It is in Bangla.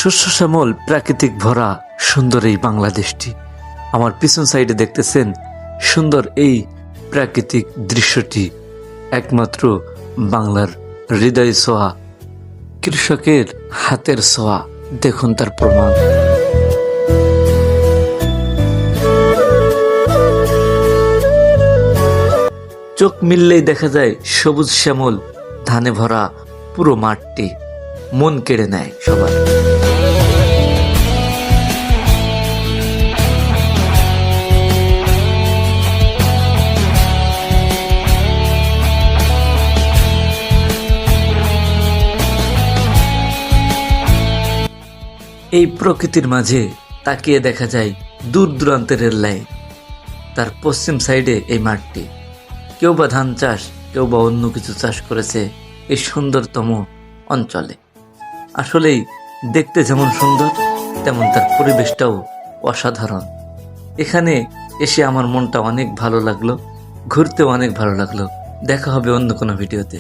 শস্য শ্যামল প্রাকৃতিক ভরা সুন্দর এই বাংলাদেশটি। আমার পিছন সাইডে দেখতেছেন সুন্দর এই প্রাকৃতিক দৃশ্যটি একমাত্র বাংলার হৃদয় ছোঁয়া, কৃষকের হাতের ছোঁয়া। দেখুন তার প্রমাণ। চোখ মিললেই দেখা যায় সবুজ শ্যামল ধানে ভরা পুরো মাঠটি, মন কেড়ে নেয় সবার। এই প্রকৃতির মাঝে তাকিয়ে দেখা যায় দূর দূরান্তের রেল লাইন, তার পশ্চিম সাইডে এই মাঠটি। কেউ বা ধান চাষ, কেউ বা অন্য কিছু চাষ করেছে এই সুন্দরতম অঞ্চলে। আসলেই দেখতে যেমন সুন্দর, তেমন তার পরিবেশটাও অসাধারণ। এখানে এসে আমার মনটা অনেক ভালো লাগলো, ঘুরতেও অনেক ভালো লাগলো। দেখা হবে অন্য কোনো ভিডিওতে।